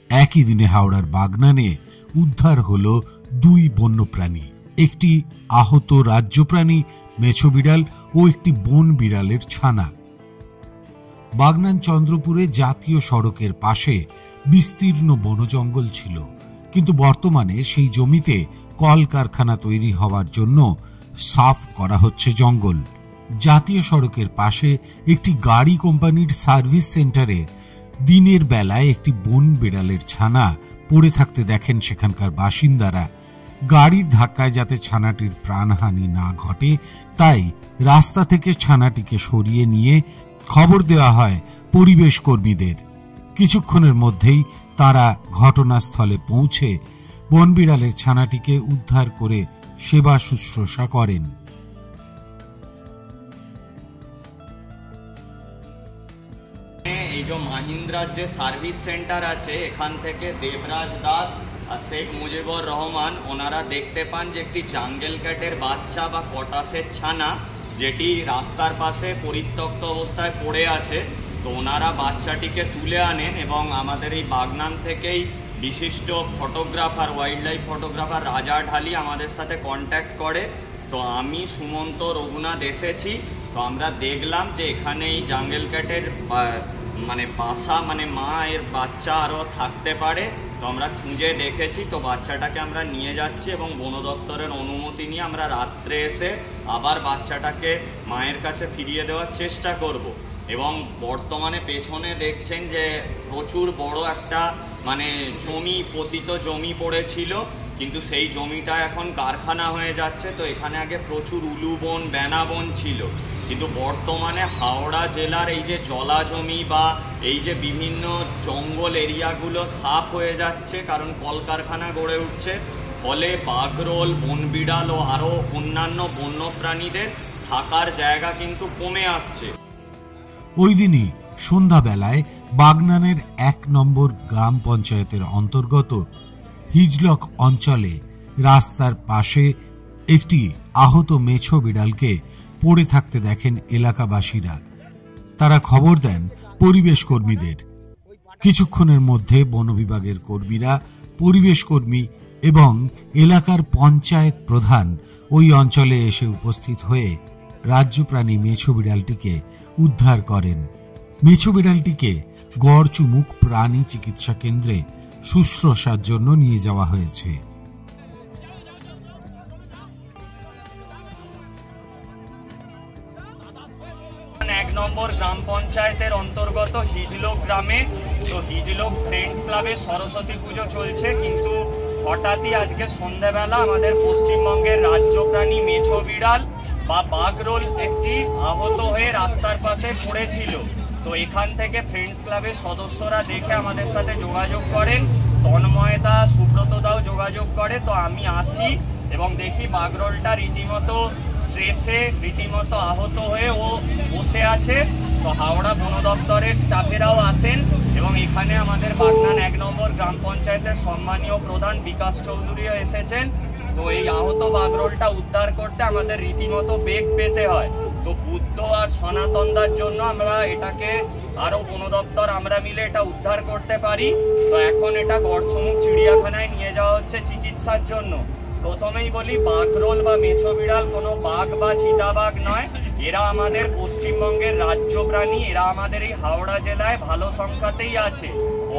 একই দিনে হাওড়ার বাগনানে উদ্ধার হলো 2 বন্যপ্রাণী, একটি আহত রাজ্যপ্রাণী মেছো বিড়াল ও একটি বন বিড়ালের ছানা। বাগনান চন্দ্রপুরে জাতীয় সড়কের পাশে বিস্তীর্ণ বনজঙ্গল ছিল, কিন্তু বর্তমানে সেই জমিতে কলকারখানা তৈরি হওয়ার জন্য সাফ করা হচ্ছে জঙ্গল। জাতীয় সড়কের পাশে একটি গাড়ি কোম্পানির সার্ভিস সেন্টারে দিনের বেলায় একটি বন বিড়ালের ছানা পড়ে থাকতে দেখেন সেখানকার বাসিন্দারা। গাড়ির ধাক্কায় যাতে ছানাটির প্রাণহানি না ঘটে তাই রাস্তা থেকে ছানাটিকে সরিয়ে নিয়ে খবর দেওয়া হয় পরিবেশ কর্মীদের। কিছুক্ষণের মধ্যেই তারা ঘটনাস্থলে পৌঁছে বনবিড়ালের ছানাটিকে উদ্ধার করে সেবা শুশ্রূষা করেন। এই যে মাহিন্দ্রার যে সার্ভিস সেন্টার আছে, এখান থেকে দেবরাজ দাস আর শেখ মুজিবুর রহমান ওনারা দেখতে পান যে একটি জাঙ্গল ক্যাটের বাচ্চা বা কটাসের ছানা যেটি রাস্তার পাশে পরিত্যক্ত অবস্থায় পড়ে আছে। তো ওনারা বাচ্চাটিকে তুলে আনেন এবং আমাদের এই বাগনান থেকেই বিশিষ্ট ফটোগ্রাফার, ওয়াইল্ড লাইফ ফটোগ্রাফার রাজা ঢালি আমাদের সাথে কন্ট্যাক্ট করে। তো আমি সুমন্ত রঘুনাথ এসেছি। তো আমরা দেখলাম যে এখানে এই জাঙ্গল ক্যাটের বাসা মা এর বাচ্চা আরও থাকতে পারে। তো আমরা খুঁজে দেখেছি। তো বাচ্চাটাকে আমরা নিয়ে যাচ্ছি এবং বন দপ্তরের অনুমতি নিয়ে আমরা রাত্রে এসে আবার বাচ্চাটাকে মায়ের কাছে ফিরিয়ে দেওয়ার চেষ্টা করব। এবং বর্তমানে পেছনে দেখছেন যে প্রচুর বড় একটা জমি, পতিত জমি পড়েছিল, কিন্তু সেই জমিটা এখন কারখানা হয়ে যাচ্ছে। তো এখানে আগে প্রচুর উলু বন, বেনা বন ছিল, কিন্তু বর্তমানে হাওড়া জেলার এই যে জলা জমি বা এই যে বিভিন্ন জঙ্গল এরিয়াগুলো সাফ হয়ে যাচ্ছে, কারণ কলকারখানা গড়ে উঠছে। ফলে বাগরোল, বনবিড়াল ও আরও অন্যান্য বন্যপ্রাণীদের থাকার জায়গা কিন্তু কমে আসছে। ওই দিনই সন্ধ্যাবেলায় বাগনানের 1 নম্বর গ্রাম পঞ্চায়েতের অন্তর্গত হিজলক অঞ্চলে রাস্তার পাশে একটি আহত মেছো বিড়ালকে পড়ে থাকতে দেখেন এলাকাবাসীরা। তারা খবর দেন পরিবেশ কর্মীদের। কিছুক্ষণের মধ্যে বন বিভাগের কর্মীরা, পরিবেশ কর্মী এবং এলাকার পঞ্চায়েত প্রধান ওই অঞ্চলে এসে উপস্থিত হয়ে রাজ্যপ্রাণী মেছো বিড়ালটিকে উদ্ধার করেন। মেছো বিড়ালটিকে গড়চুমুক প্রাণী চিকিৎসা কেন্দ্রে শুশ্রূষার জন্য নিয়ে যাওয়া হয়েছে। 1 নম্বর গ্রাম পঞ্চায়েতের অন্তর্গত হিজলক গ্রামে। তো হিজলক ফ্রেন্ডস ক্লাবে সরস্বতী পুজো চলছে, কিন্তু হঠাৎই আজকে সন্ধ্যাবেলা আমাদের পশ্চিমবঙ্গের রাজ্যপ্রাণী মেছো বিড়াল বা বাগরোল একটি আহত হয়ে রাস্তার পাশে পড়েছিল। তো এখান থেকে ফ্রেন্ডস ক্লাবের সদস্যরা দেখে আমাদের সাথে যোগাযোগ করেন, তন্ময়দা, সুব্রতদাও যোগাযোগ করে। তো আমি আসি এবং দেখি বাগরোলটা রীতিমতো স্ট্রেসে, রীতিমতো আহত হয়ে ও বসে আছে। তো হাওড়া বন দপ্তরের স্টাফেরাও আসেন এবং এখানে আমাদের বাগনান 1 নম্বর গ্রাম পঞ্চায়েতের সম্মানীয় প্রধান বিকাশ চৌধুরীও এসেছেন। তো এই আহত বাগরোলটা উদ্ধার করতে আমাদের রীতিমতো বেগ পেতে হয়। তো বুদ্ধ আর সনাতনদার জন্য আমরা এটাকে আরও বন দপ্তর আমরা মিলে এটা উদ্ধার করতে পারি। তো এখন এটা গড়চুমুক চিড়িয়াখানায় নিয়ে যাওয়া হচ্ছে চিকিৎসার জন্য। প্রথমেই বলি, বাগরোল বা মেছো বিড়াল কোনো বাঘ বা চিতাবাঘ নয়, এরা আমাদের পশ্চিমবঙ্গের রাজ্য প্রাণী। এরা আমাদের এই হাওড়া জেলায় ভালো সংখ্যাতেই আছে।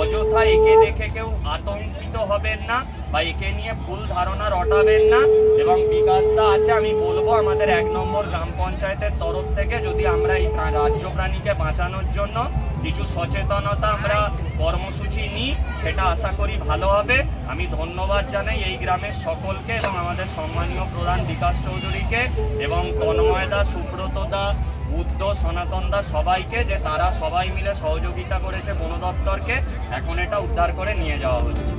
অযথা একে দেখে কেউ আতঙ্কিত হবেন না বা একে নিয়ে ভুল ধারণা রটাবেন না। এবং বিকাশদা আছে, আমি বলবো আমাদের 1 নম্বর গ্রাম পঞ্চায়েতের তরফ থেকে যদি আমরা এই রাজ্য প্রাণীকে বাঁচানোর জন্য কিছু সচেতনতা আমরা কর্মসূচি নিই, সেটা আশা করি ভালো হবে। আমি ধন্যবাদ জানাই এই গ্রামের সকলকে এবং আমাদের সম্মানীয় প্রধান বিকাশ চৌধুরীকে এবং তন্ময়দা, সুব্রতদা, বুদ্ধ, সনাতনদা সবাইকে, যে তারা সবাই মিলে সহযোগিতা করেছে বন দপ্তরকে। এখন এটা উদ্ধার করে নিয়ে যাওয়া হচ্ছে।